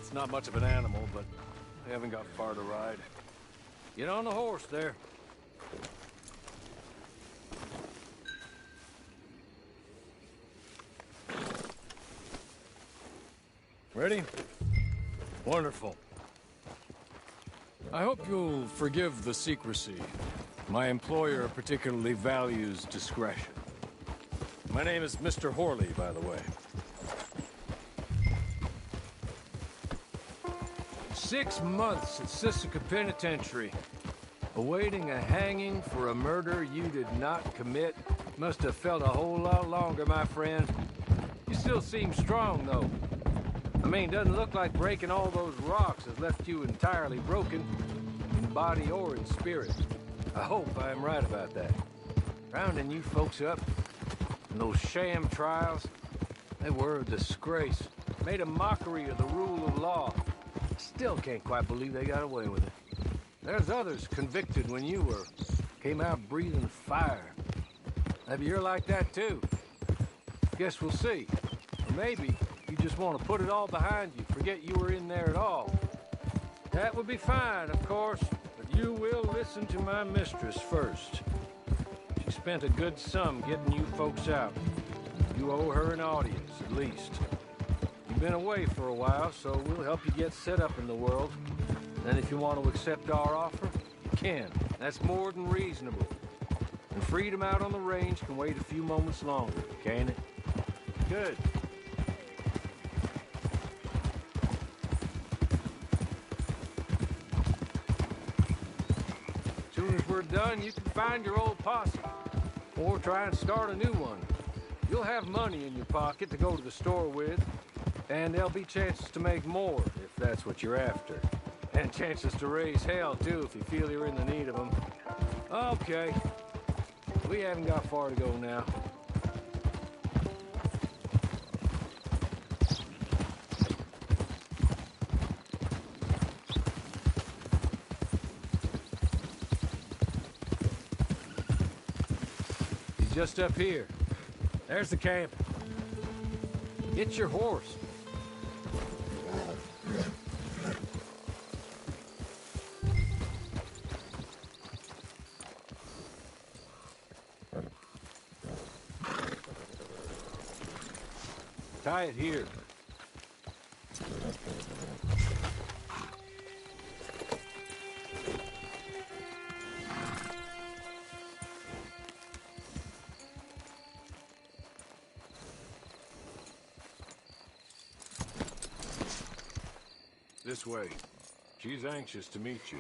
It's not much of an animal, but I haven't got far to ride. Get on the horse there. Ready? Wonderful. I hope you'll forgive the secrecy. My employer particularly values discretion. My name is Mr. Horley, by the way. 6 months at Sisika Penitentiary, awaiting a hanging for a murder you did not commit. Must have felt a whole lot longer, my friend. You still seem strong, though. I mean, doesn't look like breaking all those rocks has left you entirely broken, in body or in spirit. I hope I am right about that. Rounding you folks up, and those sham trials, they were a disgrace. Made a mockery of the rule of law. Still can't quite believe they got away with it. There's others convicted when you were. Came out breathing fire. Maybe you're like that too. Guess we'll see. Or maybe you just want to put it all behind you, forget you were in there at all. That would be fine, of course, but you will listen to my mistress first. She spent a good sum getting you folks out. You owe her an audience, at least. You've been away for a while, so we'll help you get set up in the world. And if you want to accept our offer, you can. That's more than reasonable. And freedom out on the range can wait a few moments longer, can't it? Good. As soon as we're done, you can find your old posse. Or try and start a new one. You'll have money in your pocket to go to the store with. And there'll be chances to make more, if that's what you're after. And chances to raise hell, too, if you feel you're in the need of them. Okay. We haven't got far to go now. He's just up here. There's the camp. Get your horse. Tie it here. This way. She's anxious to meet you.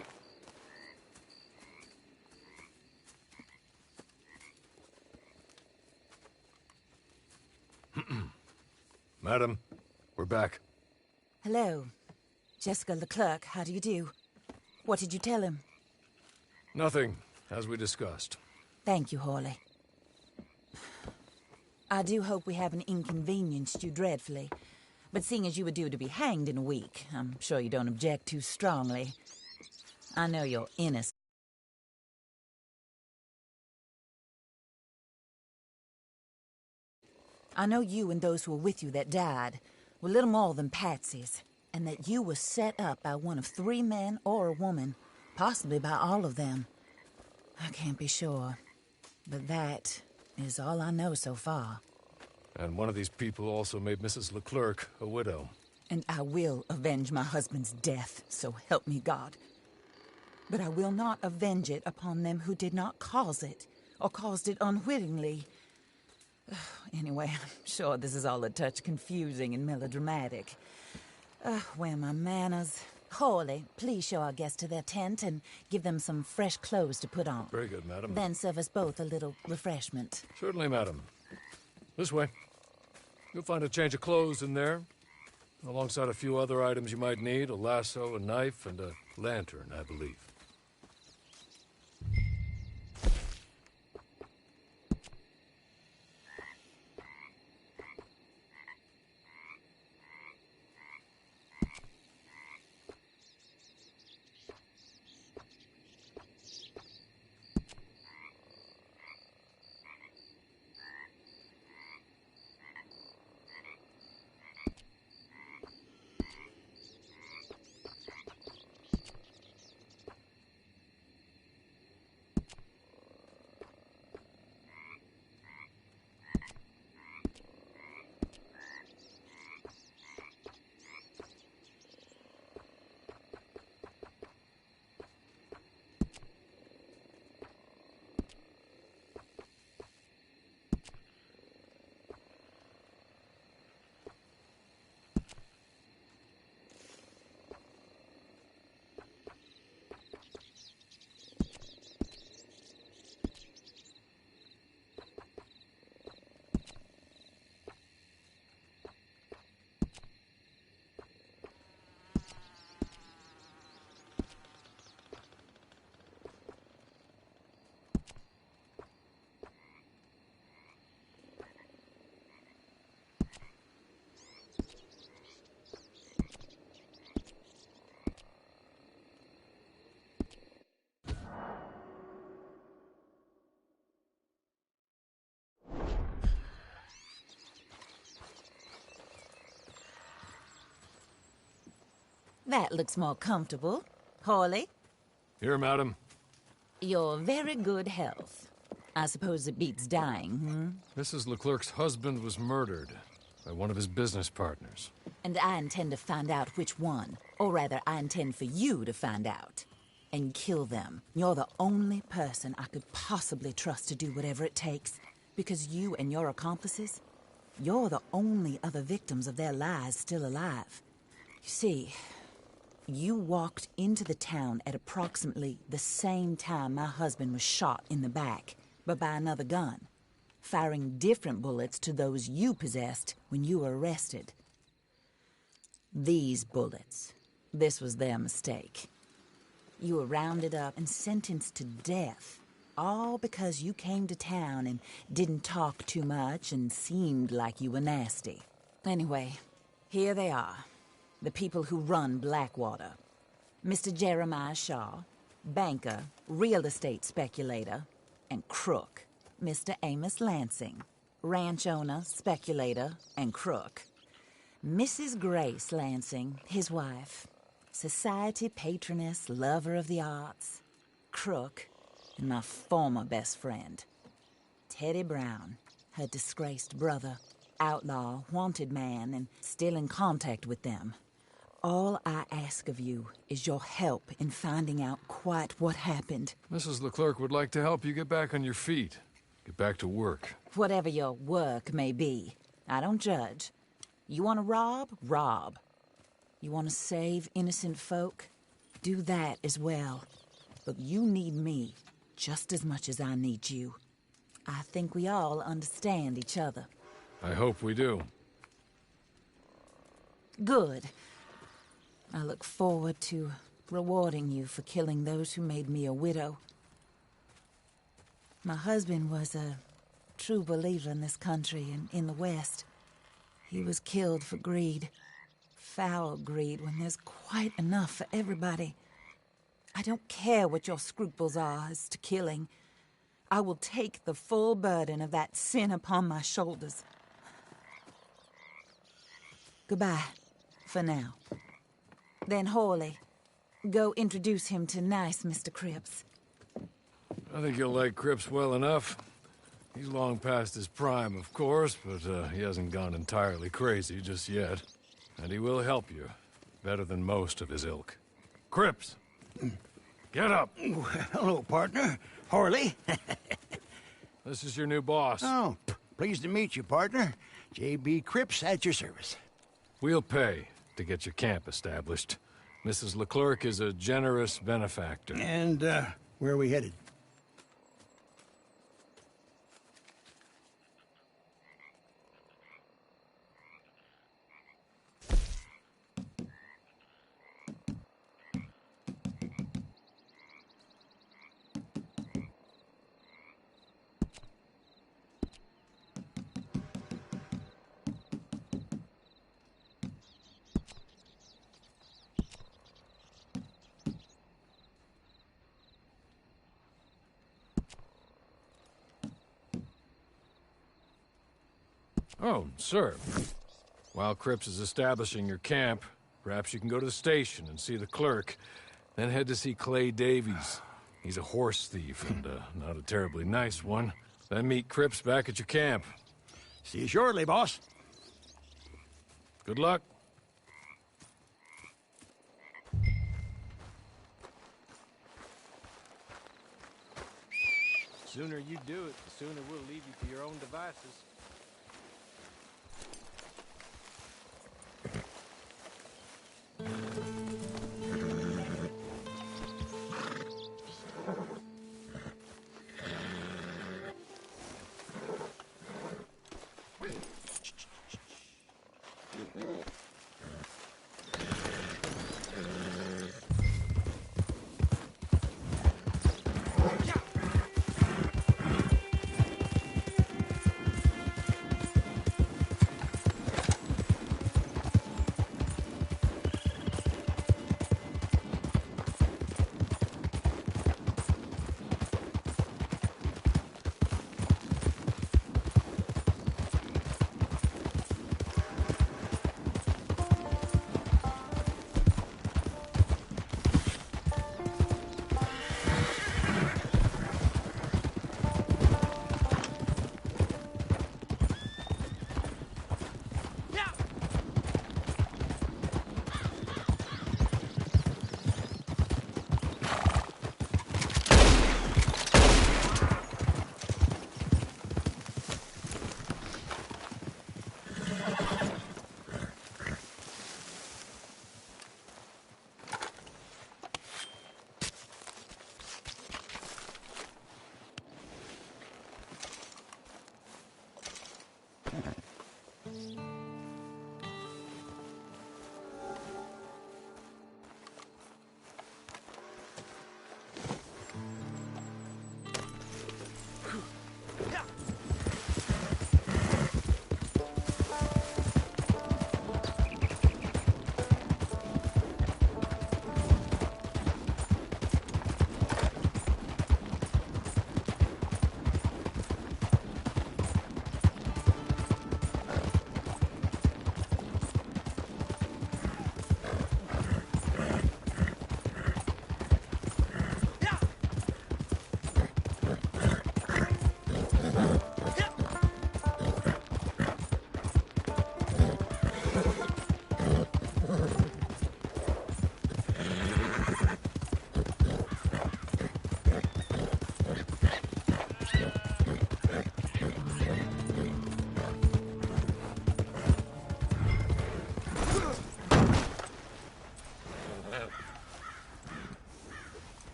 Madam, we're back. Hello. Jessica Leclerc, how do you do? What did you tell him? Nothing, as we discussed. Thank you, Horley. I do hope we haven't inconvenienced you dreadfully. But seeing as you were due to be hanged in a week, I'm sure you don't object too strongly. I know you're innocent. I know you and those who were with you that died were little more than patsies, and that you were set up by one of 3 men or a woman, possibly by all of them. I can't be sure, but that is all I know so far. And one of these people also made Mrs. Leclerc a widow. And I will avenge my husband's death, so help me God. But I will not avenge it upon them who did not cause it, or caused it unwittingly. Anyway, I'm sure this is all a touch confusing and melodramatic. Where are my manners? Horley, please show our guests to their tent and give them some fresh clothes to put on. Very good, madam. Then serve us both a little refreshment. Certainly, madam. This way. You'll find a change of clothes in there, alongside a few other items you might need, a lasso, a knife, and a lantern, I believe. That looks more comfortable. Hawley, Here, madam. your very good health. I suppose it beats dying, Mrs. Leclerc's husband was murdered by one of his business partners. And I intend to find out which one. Or rather, I intend for you to find out. And kill them. You're the only person I could possibly trust to do whatever it takes. Because you and your accomplices, you're the only other victims of their lies still alive. You see, you walked into the town at approximately the same time my husband was shot in the back, but by another gun, firing different bullets to those you possessed when you were arrested. These bullets, this was their mistake. You were rounded up and sentenced to death, all because you came to town and didn't talk too much and seemed like you were nasty. Anyway, here they are, the people who run Blackwater. Mr. Jeremiah Shaw, banker, real estate speculator, and crook. Mr. Amos Lansing, ranch owner, speculator, and crook. Mrs. Grace Lansing, his wife, society patroness, lover of the arts, crook, and my former best friend. Teddy Brown, her disgraced brother, outlaw, wanted man, and still in contact with them. All I ask of you is your help in finding out quite what happened. Mrs. Leclerc would like to help you get back on your feet. Get back to work. Whatever your work may be, I don't judge. You want to rob? Rob. You want to save innocent folk? Do that as well. But you need me just as much as I need you. I think we all understand each other. I hope we do. Good. I look forward to rewarding you for killing those who made me a widow. My husband was a true believer in this country and in the West. He was killed for greed. Foul greed when there's quite enough for everybody. I don't care what your scruples are as to killing. I will take the full burden of that sin upon my shoulders. Goodbye, for now. Then Hawley, go introduce him to nice Mr. Cripps. I think you'll like Cripps well enough. He's long past his prime, of course, but he hasn't gone entirely crazy just yet. And he will help you, better than most of his ilk. Cripps! Get up! Hello, partner. Hawley. This is your new boss. Oh, pleased to meet you, partner. J.B. Cripps at your service. We'll pay to get your camp established. Mrs. Leclerc is a generous benefactor. And, where are we headed? Oh, sir. While Cripps is establishing your camp, perhaps you can go to the station and see the clerk, then head to see Clay Davies. He's a horse thief, and not a terribly nice one. Then meet Cripps back at your camp. See you shortly, boss. Good luck. The sooner you do it, the sooner we'll leave you to your own devices.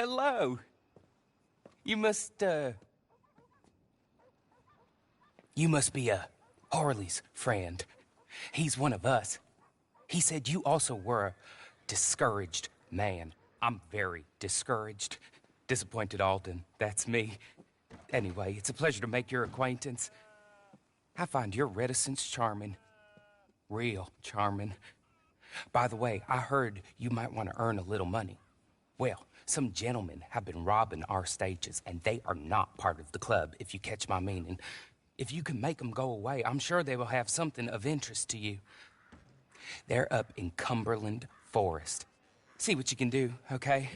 hello. You must be Harley's friend. He's one of us. He said you also were a discouraged man. I'm very discouraged. Disappointed Alden, that's me. Anyway, it's a pleasure to make your acquaintance. I find your reticence charming. Real charming. By the way, I heard you might want to earn a little money. Well, some gentlemen have been robbing our stages, and they are not part of the club, if you catch my meaning. If you can make them go away, I'm sure they will have something of interest to you. They're up in Cumberland Forest. See what you can do, okay?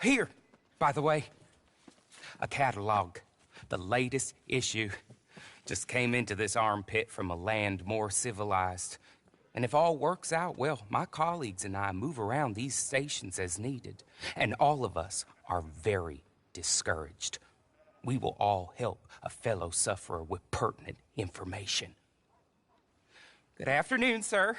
Here, by the way, a catalog. The latest issue. Just came into this armpit from a land more civilized. And if all works out, well, my colleagues and I move around these stations as needed. And all of us are very discouraged. We will all help a fellow sufferer with pertinent information. Good afternoon, sir.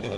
You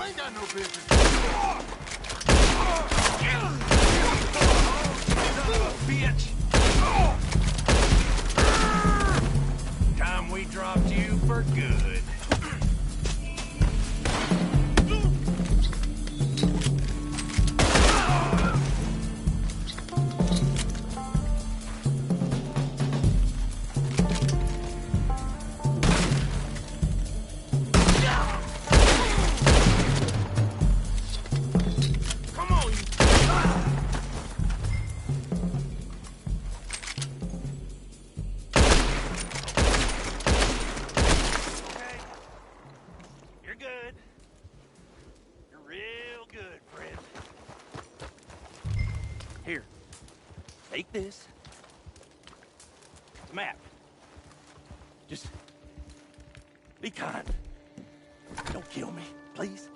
ain't got no business. Bitch! Time we dropped you for good. Here, take this. It's a map. Just be kind. Don't kill me, please.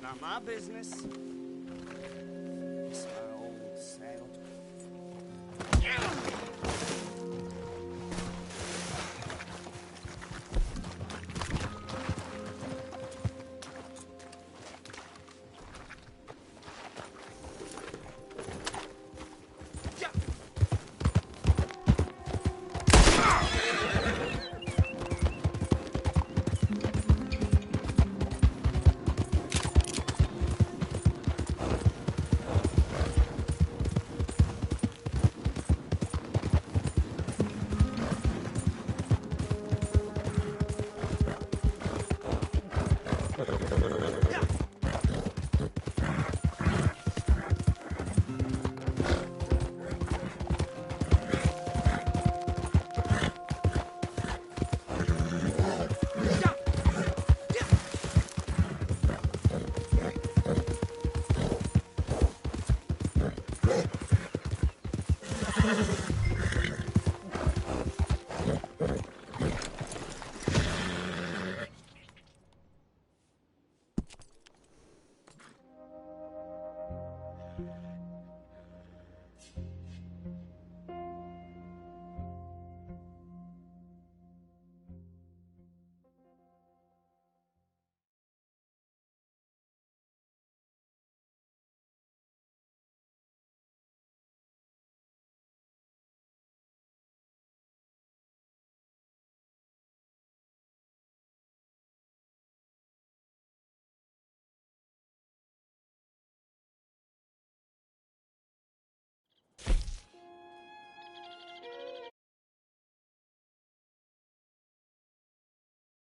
Not my business. It's my old saddle.